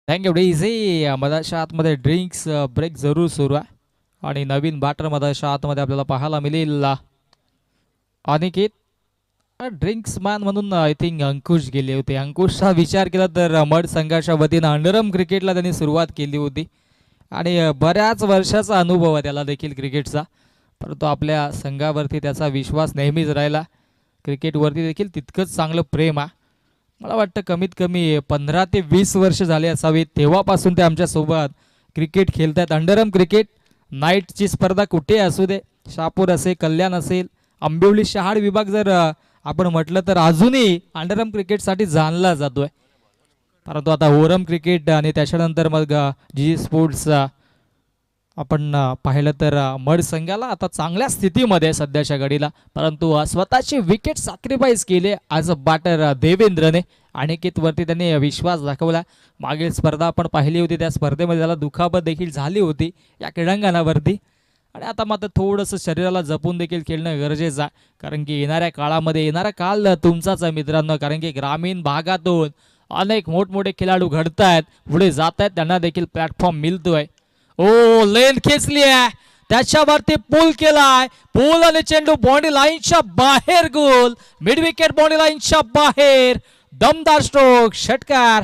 Thank you Daisy. मधाच्या आतमध्ये ड्रिंक्स ब्रेक जरूर सुरू आहे आणि नवीन बॅटर मधाच्या आतमध्ये आपल्याला पाहायला मिळेल. अनिकेत ड्रिंक्स मॅन म्हणून आय थिंक अंकुश गेले होते. अंकुशचा विचार केला तर मड संघाच्या वतीनं अंडरम क्रिकेटला त्यांनी सुरुवात केली होती आणि बऱ्याच वर्षाचा अनुभव आहे त्याला देखील क्रिकेटचा, परंतु आपल्या संघावरती त्याचा विश्वास नेहमीच राहिला. क्रिकेटवरती देखील तितकंच चांगलं प्रेम आहे. मला वाटतं कमीत कमी 15 ते 20 वर्ष झाले असावीत तेव्हापासून ते आमच्यासोबत क्रिकेट खेळतात. अंडरम क्रिकेट नाईटची स्पर्धा कुठे असू दे, शहापूर असेल, कल्याण असेल, आंबिवली शहाड विभाग जर आपण म्हटलं तर अजूनही अंडरम क्रिकेटसाठी जाणला जातोय. परंतु आता ओरम क्रिकेट आणि त्याच्यानंतर मग जी स्पोर्ट्स आपण पाहिलं तर मड संघाला आता चांगल्या स्थितीमध्ये सध्याच्या घडीला, परंतु स्वतःची विकेट सॅक्रिफाईस केले आज बॅटर देवेंद्रने. अनिकेतवरती त्यांनी विश्वास दाखवला. मागील स्पर्धा आपण पाहिली होती, त्या स्पर्धेमध्ये त्याला दुखापत देखील झाली होती या क्रीडांगणावरती आणि आता मात्र थोडंसं शरीराला जपून देखील खेळणं गरजेचं आहे कारण की येणाऱ्या काळामध्ये येणारा काळ तुमचाच आहे मित्रांनो. कारण की ग्रामीण भागातून अनेक मोठमोठे खेळाडू घडतायत, पुढे जात आहेत, त्यांना देखील प्लॅटफॉर्म मिळतोय. ओ लेन खेचली आहे, त्याच्यावरती पूल केलाय, पूल आणि चेंडू बॉन्डी लाईनच्या बाहेर, गोल मिड विकेट बॉन्डी लाईनच्या बाहेर. दमदार स्ट्रोक, षटकार.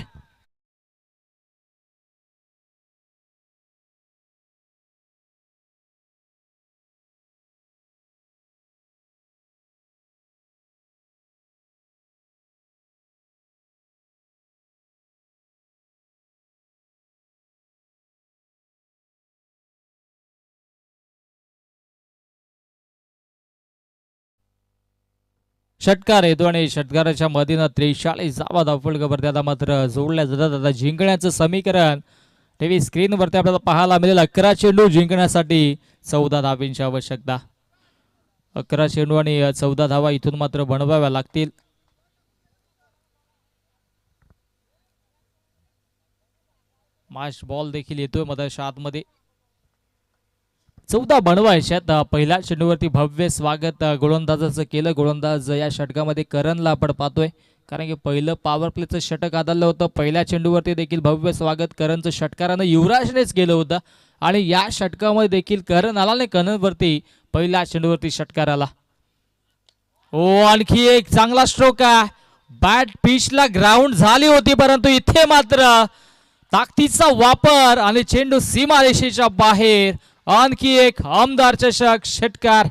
षटकार येतो आणि षटकाराच्या मधीनं 43 धावा धावफलकावरती आता मात्र जोडल्या जातात. आता जिंकण्याचं समीकरण टीव्ही स्क्रीनवरती आपल्याला पाहायला मिळेल. 11 चेंडू जिंकण्यासाठी 14 धावांची आवश्यकता. 11 चेंडू आणि 14 धावा इथून मात्र बनवाव्या लागतील. माश बॉल देखील येतोय मधाच्या आतमध्ये. 14 बनवायच्यात. पहिल्या चेंडूवरती भव्य स्वागत गोलंदाजाचं केलं. गोलंदाज या षटकामध्ये करणला आपण पाहतोय, कारण की पहिलं पॉवर प्लेचं षटक आदळलं होतं. पहिल्या चेंडूवरती देखील भव्य स्वागत करणचं षटकारानं युवराजनेच केलं होतं आणि या षटकामध्ये देखील करण आला नाही. करणवरती पहिल्या चेंडूवरती षटकार आला. ओ आणखी एक चांगला स्ट्रोक आहे. बॅट पिचला ग्राउंड झाली होती, परंतु इथे मात्र ताकदीचा वापर आणि चेंडू सीमारेषेच्या बाहेर. आणखी एक आमदार चषक षटकार.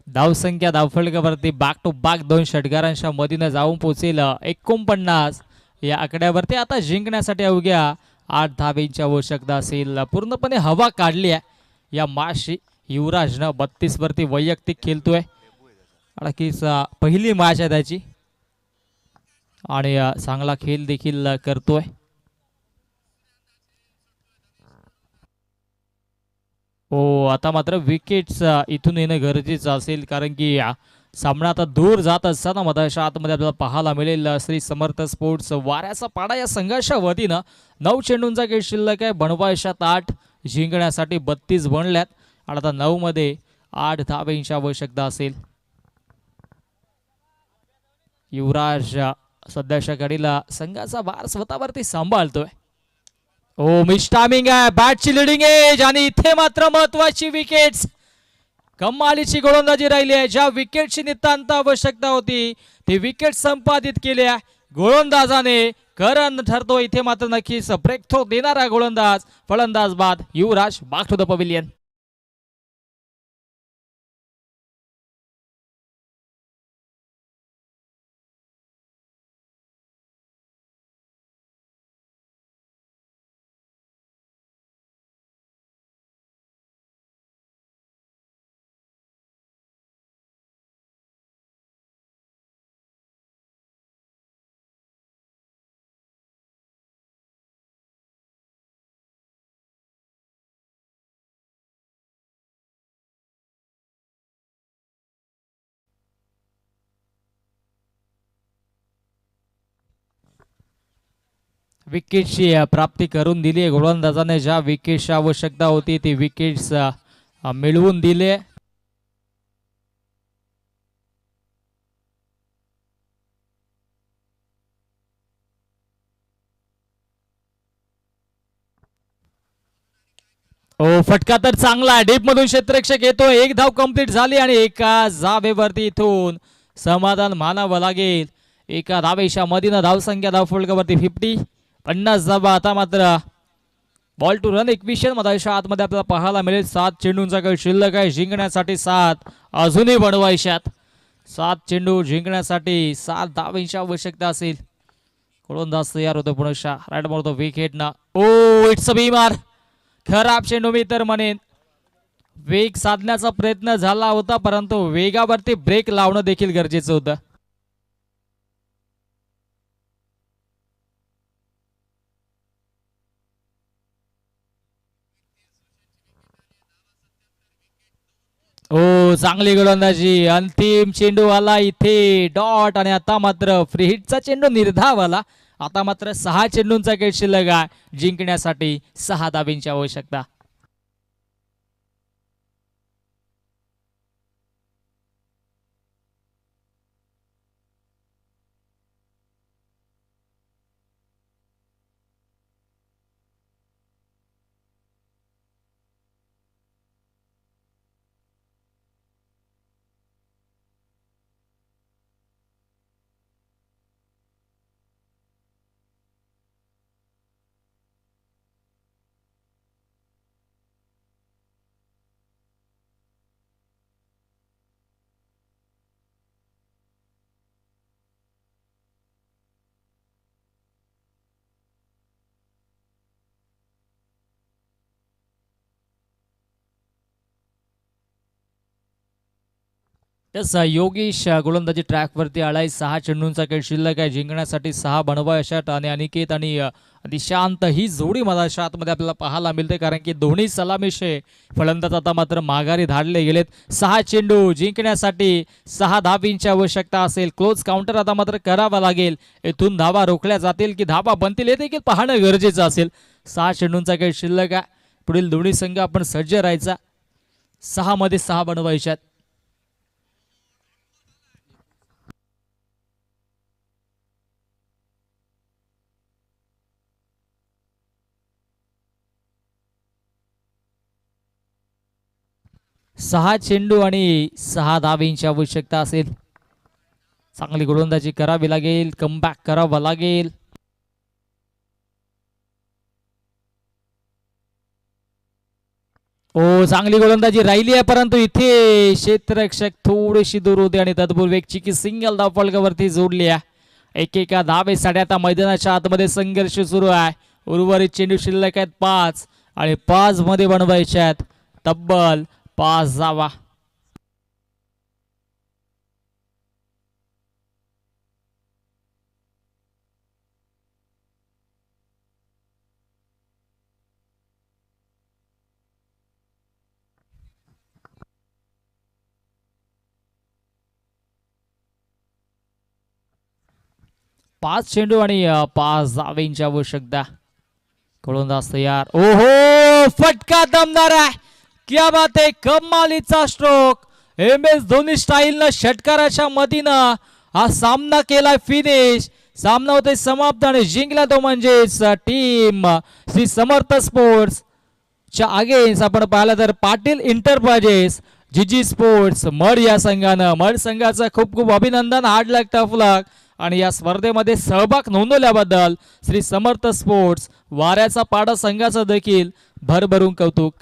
धावसंख्या धावफलकावरती बॅक टू बॅक 2 षटकारांच्या मधीनं जाऊन पोहोचेल 49 या आकड्यावरती. आता जिंकण्यासाठी अवघ्या 8 धावेंची आवश्यकता असेल. पूर्णपणे हवा काढली आहे या मॅचची. युवराजनं 32 वरती वैयक्तिक खेळतोय. नक्कीच पहिली मॅच आहे त्याची आणि चांगला खेळ देखील करतोय. हो, आता मात्र विकेट्स इथून येणं गरजेचं असेल, कारण की सामना आता दूर जात असताना मधाच्या आतमध्ये आपल्याला पाहायला मिळेल. श्री समर्थ स्पोर्ट्स वाऱ्याचा पाडा या संघाच्या वतीनं 9 चेंडूंचा खेळ शिल्लक आहे. बनवायच्यात 8, जिंकण्यासाठी 32 बनल्यात आणि आता 9 मध्ये 8 धावेंची आवश्यकता असेल. युवराज सध्याच्या घडीला संघाचा भार स्वतःवरती सांभाळतोय. ओ मिस टायमिंग आहे, बॅटची लिडिंग एज आणि इथे मात्र महत्वाची विकेट्स. कमालीची गोलंदाजी राहिली आहे. ज्या विकेटची नितांत आवश्यकता होती ती विकेट संपादित केली आहे गोलंदाजाने. करण ठरतो इथे मात्र नक्कीच ब्रेक थ्रो देणारा गोलंदाज. फलंदाज बाद Yuvraj. Back to the pavilion. विकेटची प्राप्ती करून दिली आहे गोलंदाजाने. ज्या विकेटची आवश्यकता होती ती विकेट्स मिळवून दिले. ओ फटका तर चांगला आहे. डीप मधून क्षेत्ररक्षक येतो. 1 धाव कंप्लीट झाली आणि एका जावेवरती इथून समाधान मानावं लागेल. एका धावेच्या मधीनं धावसंख्या धावफलकावरती 50 धावा. आता मात्र बॉल टू रन इक्वेशन मधाच्या आतमध्ये आपल्याला पाहायला मिळेल. 7 चेंडूंचा खेळ शिल्लक आहे. जिंकण्यासाठी 7 अजूनही बनवायच्यात. 7 चेंडू जिंकण्यासाठी 7 धावेंची आवश्यकता असेल. गोलंदाज तयार होतो पुनश्च राईट मारतो विकेट ना. ओ इट्स अ बीमार. खराब चेंडू मी तर म्हणेन. वेग साधण्याचा प्रयत्न झाला होता परंतु वेगावरती ब्रेक लावणं देखील गरजेचं होतं. हो चांगली गोलंदाजी. अंतिम चेंडू आला इथे डॉट आणि आता मात्र फ्री हिटचा चेंडू निर्धाव आला. आता मात्र 6 चेंडूंचा खेळ शिल्लक आहे. जिंकण्यासाठी 6 धाबींची आवश्यकता. तस योगेश गोलंदाजी ट्रॅकवरती आलाय. 6 चेंडूंचा खेळ शिल्लक आहे. जिंकण्यासाठी 6 बनवायच्यात आणि अनिकेत आणि दिशांत ही जोडी मला आतमध्ये आपल्याला पाहायला मिळते कारण की दोन्ही सलामीचे फलंदाज आता मात्र माघारी धाडले गेलेत. 6 चेंडू जिंकण्यासाठी 6 धाबींची आवश्यकता असेल. क्लोज काउंटर आता मात्र करावा लागेल. इथून धाबा रोखल्या जातील की धाबा बनतील हे देखील पाहणं गरजेचं असेल. 6 चेंडूंचा खेळ शिल्लक आहे. पुढील दोन्ही संघ आपण सज्ज राहायचा. 6 मध्ये 6 बनवायच्यात. सहा चेंडू आणि 6 धाबींची आवश्यकता असेल. चांगली गोलंदाजी करावी लागेल. कमबॅक करावा लागेल. ओ चांगली गोलंदाजी राहिली आहे परंतु इथे क्षेत्ररक्षक थोडीशी दूर होते आणि तत्पूर्वी एक चिकी सिंगल धाव फलकावरती जोडली आहे. एकेका धावेसाठी आता मैदानाच्या आतमध्ये संघर्ष सुरू आहे. उर्वरित चेंडू शिल्लक आहेत 5 आणि 5 मध्ये बनवायचे आहेत तब्बल 5 धावा. पाच चेंडू आणि 5 धावेंची आवश्यकता. गोलंदाज तयार. ओहो फटका दमदार आहे. क्या बात आहे. कमालीचा स्ट्रोक. एम एस धोनी स्टाईलनं षटकाराच्या मदीनं हा सामना केला. फिनिश. सामना होते समाप्त आणि जिंकला तो म्हणजेच टीम श्री समर्थ स्पोर्ट्स च्या अगेन्स्ट आपण पाहिलं तर पाटील इंटरप्राइजेस जीजी स्पोर्ट्स मड या संघानं. मड संघाचं खूप खूप अभिनंदन. हार्ड लक टफ लक आणि या स्पर्धेमध्ये सहभाग नोंदवल्याबद्दल श्री समर्थ स्पोर्ट्स वाऱ्याचा पाडा संघाचं देखील भरभरून कौतुक.